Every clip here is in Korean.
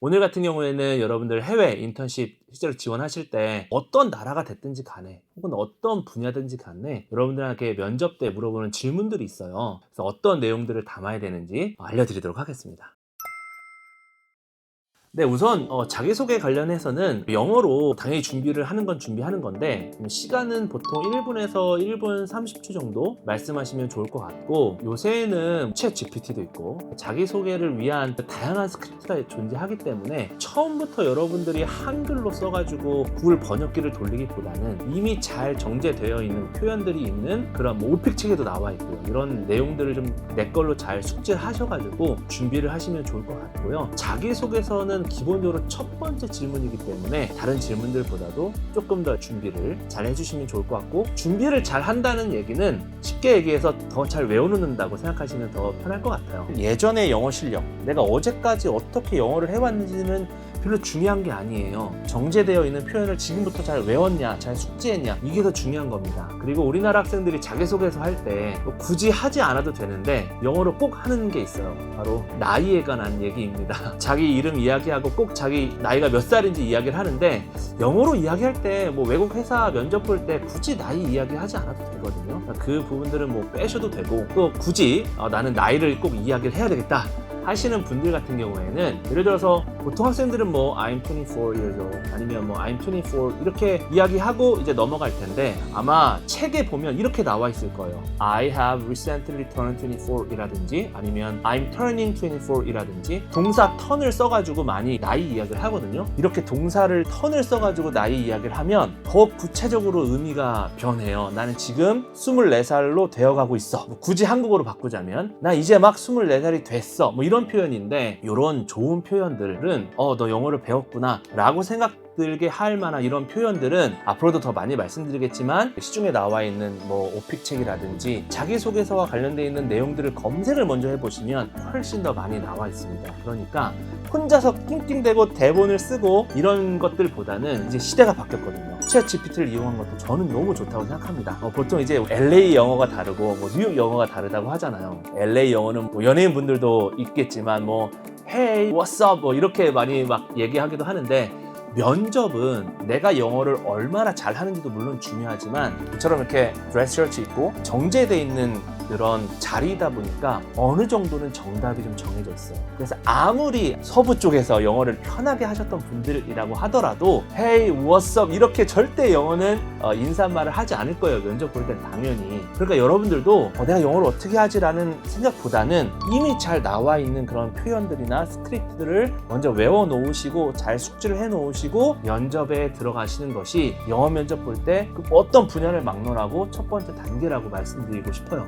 오늘 같은 경우에는 여러분들 해외 인턴십 실제로 지원하실 때 어떤 나라가 됐든지 간에 혹은 어떤 분야든지 간에 여러분들에게 면접 때 물어보는 질문들이 있어요. 그래서 어떤 내용들을 담아야 되는지 알려드리도록 하겠습니다. 네, 우선 자기소개 관련해서는 영어로 당연히 준비를 하는 건 준비하는 건데 시간은 보통 1분에서 1분 30초 정도 말씀하시면 좋을 것 같고, 요새는 챗 GPT도 있고 자기소개를 위한 다양한 스크립트가 존재하기 때문에 처음부터 여러분들이 한글로 써가지고 구글 번역기를 돌리기보다는 이미 잘 정제되어 있는 표현들이 있는 그런 오픽 책에도 나와 있고요. 이런 내용들을 좀 내 걸로 잘 숙지하셔가지고 준비를 하시면 좋을 것 같고요. 자기소개서는 기본적으로 첫 번째 질문이기 때문에 다른 질문들보다도 조금 더 준비를 잘 해주시면 좋을 것 같고, 준비를 잘 한다는 얘기는 쉽게 얘기해서 더 잘 외워놓는다고 생각하시면 더 편할 것 같아요. 예전의 영어 실력, 내가 어제까지 어떻게 영어를 해왔는지는 별로 중요한 게 아니에요. 정제되어 있는 표현을 지금부터 잘 외웠냐, 잘 숙지했냐, 이게 더 중요한 겁니다. 그리고 우리나라 학생들이 자기소개서 할 때 굳이 하지 않아도 되는데 영어로 꼭 하는 게 있어요. 바로 나이에 관한 얘기입니다. 자기 이름 이야기하고 꼭 자기 나이가 몇 살인지 이야기를 하는데, 영어로 이야기할 때 뭐 외국 회사 면접 볼 때 굳이 나이 이야기하지 않아도 되거든요. 그 부분들은 뭐 빼셔도 되고, 또 굳이 나는 나이를 꼭 이야기를 해야 되겠다 하시는 분들 같은 경우에는, 예를 들어서 보통 학생들은 뭐 I'm 24 years old 아니면 뭐 I'm 24 이렇게 이야기하고 이제 넘어갈 텐데, 아마 책에 보면 이렇게 나와 있을 거예요. I have recently turned 24 이라든지 아니면 I'm turning 24 이라든지 동사 turn을 써가지고 많이 나이 이야기를 하거든요. 이렇게 동사를 turn을 써가지고 나이 이야기를 하면 더 구체적으로 의미가 변해요. 나는 지금 24살로 되어가고 있어. 뭐 굳이 한국어로 바꾸자면 나 이제 막 24살이 됐어. 뭐 이런 표현인데, 이런 좋은 표현들은 너 영어를 배웠구나 라고 생각들게 할 만한 이런 표현들은 앞으로도 더 많이 말씀드리겠지만 시중에 나와 있는 뭐 오픽 책이라든지 자기소개서와 관련되어 있는 내용들을 검색을 먼저 해보시면 훨씬 더 많이 나와 있습니다. 그러니까 혼자서 낑낑대고 대본을 쓰고 이런 것들보다는 이제 시대가 바뀌었거든요. 챗 GPT를 이용한 것도 저는 너무 좋다고 생각합니다. 보통 이제 LA 영어가 다르고 뭐 뉴욕 영어가 다르다고 하잖아요. LA 영어는 뭐 연예인 분들도 있겠지만 뭐 Hey, what's up? 뭐 이렇게 많이 막 얘기하기도 하는데, 면접은 내가 영어를 얼마나 잘하는지도 물론 중요하지만 이처럼 이렇게 드레스 셔츠 입고 정제되어 있는 그런 자리이다 보니까 어느 정도는 정답이 좀 정해져 있어요. 그래서 아무리 서부 쪽에서 영어를 편하게 하셨던 분들이라고 하더라도 Hey, what's up? 이렇게 절대 영어는 인사말을 하지 않을 거예요. 면접 볼 때는 당연히. 그러니까 여러분들도 내가 영어를 어떻게 하지라는 생각보다는 이미 잘 나와 있는 그런 표현들이나 스크립트들을 먼저 외워 놓으시고 잘 숙지를 해 놓으시고 면접에 들어가시는 것이 영어 면접 볼 때 어떤 분야를 막론하고 첫 번째 단계라고 말씀드리고 싶어요.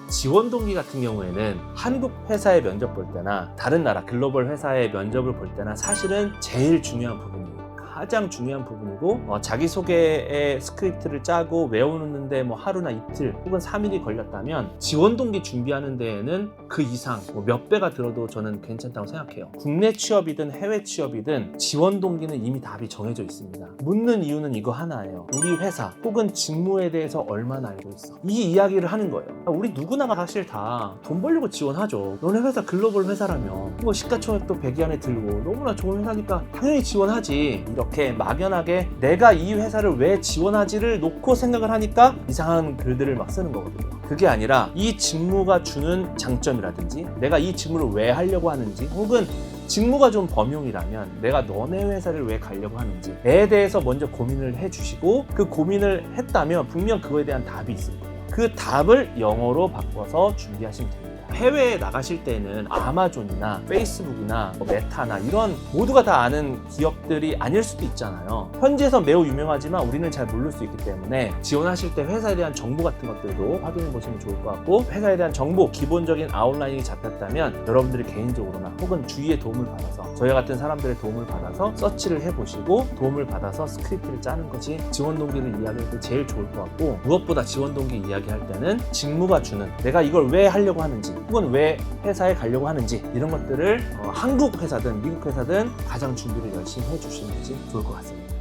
지원 동기 같은 경우에는 한국 회사의 면접 볼 때나 다른 나라 글로벌 회사의 면접을 볼 때나 사실은 제일 중요한 부분이에요. 가장 중요한 부분이고, 자기소개의 스크립트를 짜고 외워놓는데 뭐 하루나 이틀 혹은 3일이 걸렸다면 지원 동기 준비하는 데에는 그 이상 몇 배가 들어도 저는 괜찮다고 생각해요. 국내 취업이든 해외 취업이든 지원 동기는 이미 답이 정해져 있습니다. 묻는 이유는 이거 하나예요. 우리 회사 혹은 직무에 대해서 얼마나 알고 있어. 이 이야기를 하는 거예요. 우리 누구나가 사실 다 돈 벌려고 지원하죠. 너네 회사 글로벌 회사라면 뭐 시가총액도 100위 안에 들고 너무나 좋은 회사니까 당연히 지원하지. 이렇게 막연하게 내가 이 회사를 왜 지원하지를 놓고 생각을 하니까 이상한 글들을 막 쓰는 거거든요. 그게 아니라 이 직무가 주는 장점이라든지 내가 이 직무를 왜 하려고 하는지, 혹은 직무가 좀 범용이라면 내가 너네 회사를 왜 가려고 하는지에 대해서 먼저 고민을 해주시고, 그 고민을 했다면 분명 그거에 대한 답이 있을 거예요. 그 답을 영어로 바꿔서 준비하시면 됩니다. 해외에 나가실 때는 아마존이나 페이스북이나 메타나 이런 모두가 다 아는 기업들이 아닐 수도 있잖아요. 현지에서 매우 유명하지만 우리는 잘 모를 수 있기 때문에 지원하실 때 회사에 대한 정보 같은 것들도 확인해 보시면 좋을 것 같고, 회사에 대한 정보, 기본적인 아웃라인이 잡혔다면 여러분들이 개인적으로나 혹은 주위의 도움을 받아서, 저희 같은 사람들의 도움을 받아서 서치를 해보시고 도움을 받아서 스크립트를 짜는 것이 지원 동기를 이야기할 때 제일 좋을 것 같고, 무엇보다 지원 동기 이야기할 때는 직무가 주는, 내가 이걸 왜 하려고 하는지 혹은 왜 회사에 가려고 하는지, 이런 것들을 한국 회사든 미국 회사든 가장 준비를 열심히 해주시는 것이 좋을 것 같습니다.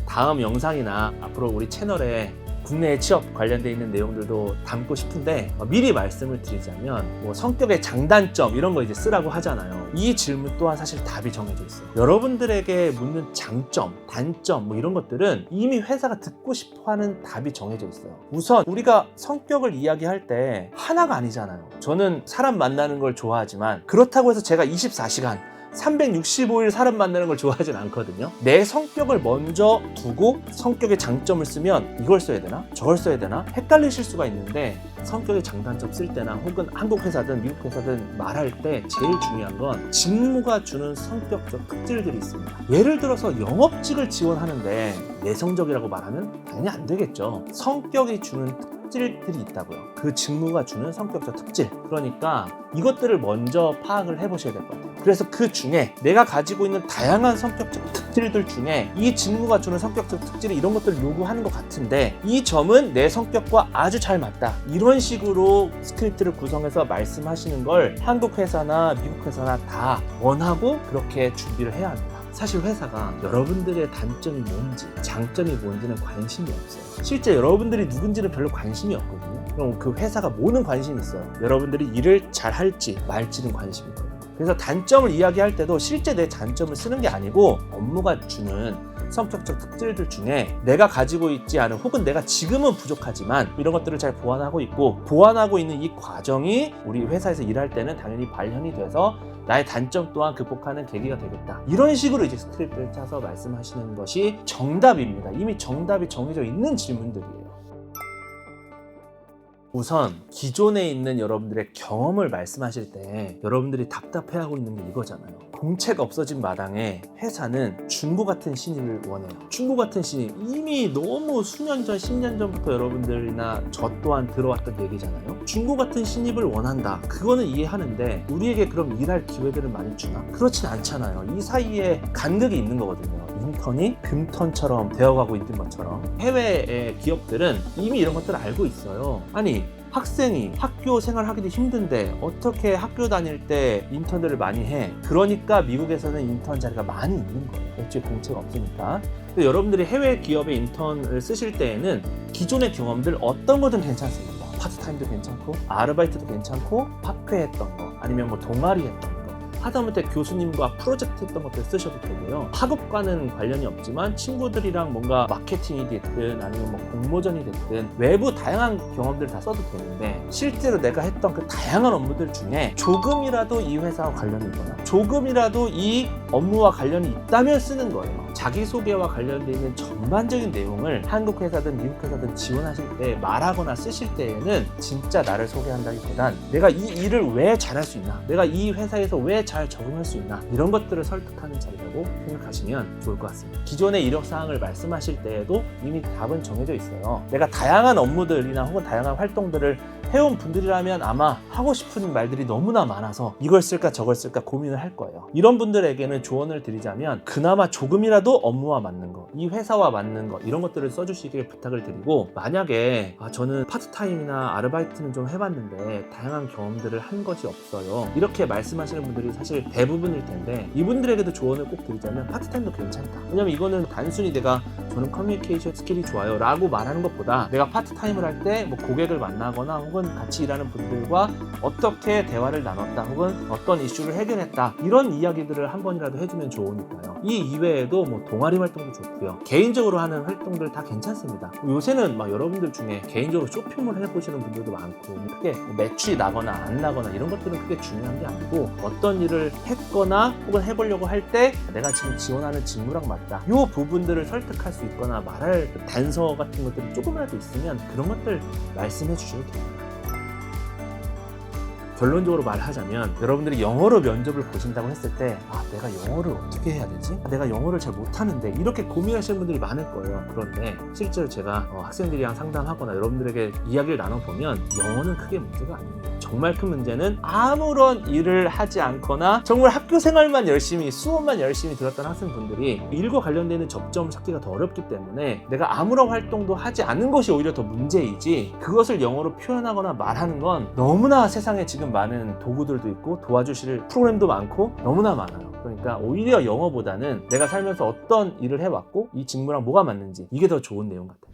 다음 영상이나 앞으로 우리 채널에 국내 취업 관련돼 있는 내용들도 담고 싶은데 미리 말씀을 드리자면 뭐 성격의 장단점 이런 거 이제 쓰라고 하잖아요. 이 질문 또한 사실 답이 정해져 있어요. 여러분들에게 묻는 장점, 단점 뭐 이런 것들은 이미 회사가 듣고 싶어하는 답이 정해져 있어요. 우선 우리가 성격을 이야기할 때 하나가 아니잖아요. 저는 사람 만나는 걸 좋아하지만 그렇다고 해서 제가 24시간 365일 사람 만나는 걸 좋아하진 않거든요. 내 성격을 먼저 두고 성격의 장점을 쓰면 이걸 써야 되나? 저걸 써야 되나? 헷갈리실 수가 있는데 성격의 장단점 쓸 때나 혹은 한국 회사든 미국 회사든 말할 때 제일 중요한 건 직무가 주는 성격적 특질들이 있습니다. 예를 들어서 영업직을 지원하는데 내성적이라고 말하면 당연히 안 되겠죠. 성격이 주는 특질들이 있다고요. 그 직무가 주는 성격적 특질. 그러니까 이것들을 먼저 파악을 해보셔야 될 것 같아요. 그래서 그 중에 내가 가지고 있는 다양한 성격적 특질들 중에 이 직무가 주는 성격적 특질이 이런 것들을 요구하는 것 같은데 이 점은 내 성격과 아주 잘 맞다. 이런 식으로 스크립트를 구성해서 말씀하시는 걸 한국 회사나 미국 회사나 다 원하고 그렇게 준비를 해야 합니다. 사실 회사가 여러분들의 단점이 뭔지 장점이 뭔지는 관심이 없어요. 실제 여러분들이 누군지는 별로 관심이 없거든요. 그럼 그 회사가 뭐는 관심이 있어요. 여러분들이 일을 잘 할지 말지는 관심이 있거든요. 그래서 단점을 이야기할 때도 실제 내 단점을 쓰는 게 아니고 업무가 주는 성격적 특질들 중에 내가 가지고 있지 않은 혹은 내가 지금은 부족하지만 이런 것들을 잘 보완하고 있고 보완하고 있는 이 과정이 우리 회사에서 일할 때는 당연히 발현이 돼서 나의 단점 또한 극복하는 계기가 되겠다. 이런 식으로 이제 스크립트를 짜서 말씀하시는 것이 정답입니다. 이미 정답이 정해져 있는 질문들이에요. 우선 기존에 있는 여러분들의 경험을 말씀하실 때 여러분들이 답답해하고 있는 게 이거잖아요. 공채가 없어진 마당에 회사는 중고 같은 신입을 원해요. 중고 같은 신입 이미 너무 수년 전 10년 전부터 여러분들이나 저 또한 들어왔던 얘기잖아요. 중고 같은 신입을 원한다. 그거는 이해하는데 우리에게 그럼 일할 기회들을 많이 주나? 그렇진 않잖아요. 이 사이에 간극이 있는 거거든요. 인턴이 금턴처럼 되어가고 있는 것처럼 해외의 기업들은 이미 이런 것들을 알고 있어요. 아니 학생이 학교 생활하기도 힘든데 어떻게 학교 다닐 때 인턴들을 많이 해? 그러니까 미국에서는 인턴 자리가 많이 있는 거예요. 애초에 공채가 없으니까. 여러분들이 해외 기업의 인턴을 쓰실 때에는 기존의 경험들 어떤 거든 괜찮습니다. 파트타임도 괜찮고 아르바이트도 괜찮고 학회 했던 거 아니면 뭐 동아리 했던 거 하다못해 교수님과 프로젝트 했던 것들 쓰셔도 되고요. 학업과는 관련이 없지만 친구들이랑 뭔가 마케팅이 됐든 아니면 뭐 공모전이 됐든 외부 다양한 경험들을 다 써도 되는데 실제로 내가 했던 그 다양한 업무들 중에 조금이라도 이 회사와 관련이 있거나 조금이라도 이 업무와 관련이 있다면 쓰는 거예요. 자기소개와 관련되어 있는 전반적인 내용을 한국 회사든 미국 회사든 지원하실 때 말하거나 쓰실 때에는 진짜 나를 소개한다기보단 내가 이 일을 왜 잘할 수 있나, 내가 이 회사에서 왜 잘 적응할 수 있나 이런 것들을 설득하는 자리라고 생각하시면 좋을 것 같습니다. 기존의 이력사항을 말씀하실 때에도 이미 답은 정해져 있어요. 내가 다양한 업무들이나 혹은 다양한 활동들을 해온 분들이라면 아마 하고 싶은 말들이 너무나 많아서 이걸 쓸까 저걸 쓸까 고민을 할 거예요. 이런 분들에게는 조언을 드리자면 그나마 조금이라도 업무와 맞는 거, 이 회사와 맞는 거 이런 것들을 써주시길 부탁을 드리고 만약에 저는 파트타임이나 아르바이트는 좀 해봤는데 다양한 경험들을 한 것이 없어요. 이렇게 말씀하시는 분들이 사실 대부분일 텐데 이분들에게도 조언을 꼭 드리자면 파트타임도 괜찮다. 왜냐면 이거는 단순히 내가 저는 커뮤니케이션 스킬이 좋아요 라고 말하는 것보다 내가 파트타임을 할 때 뭐 고객을 만나거나 혹은 같이 일하는 분들과 어떻게 대화를 나눴다 혹은 어떤 이슈를 해결했다 이런 이야기들을 한 번이라도 해주면 좋으니까요. 이 이외에도 뭐 동아리 활동도 좋고요. 개인적으로 하는 활동들 다 괜찮습니다. 요새는 막 여러분들 중에 개인적으로 쇼핑몰 해보시는 분들도 많고 크게 매출이 나거나 안 나거나 이런 것들은 크게 중요한 게 아니고 어떤 일을 했거나 혹은 해보려고 할 때 내가 지금 지원하는 직무랑 맞다. 이 부분들을 설득할 수 있거나 말할 단서 같은 것들이 조금이라도 있으면 그런 것들 말씀해 주셔도 됩니다. 결론적으로 말하자면 여러분들이 영어로 면접을 보신다고 했을 때 내가 영어를 어떻게 해야 되지? 내가 영어를 잘 못하는데 이렇게 고민하시는 분들이 많을 거예요. 그런데 실제로 제가 학생들이랑 상담하거나 여러분들에게 이야기를 나눠보면 영어는 크게 문제가 아닙니다. 정말 큰 문제는 아무런 일을 하지 않거나 정말 학교 생활만 열심히 수업만 열심히 들었던 학생분들이 일과 관련되는 접점을 찾기가 더 어렵기 때문에 내가 아무런 활동도 하지 않는 것이 오히려 더 문제이지 그것을 영어로 표현하거나 말하는 건 너무나 세상에 지금 많은 도구들도 있고 도와주실 프로그램도 많고 너무나 많아요. 그러니까 오히려 영어보다는 내가 살면서 어떤 일을 해왔고 이 직무랑 뭐가 맞는지 이게 더 좋은 내용 같아요.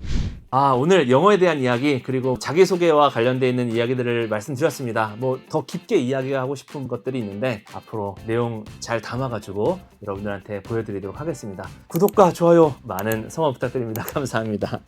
오늘 영어에 대한 이야기 그리고 자기소개와 관련되어 있는 이야기들을 말씀드렸습니다. 뭐 더 깊게 이야기하고 싶은 것들이 있는데 앞으로 내용 잘 담아가지고 여러분들한테 보여드리도록 하겠습니다. 구독과 좋아요 많은 성원 부탁드립니다. 감사합니다.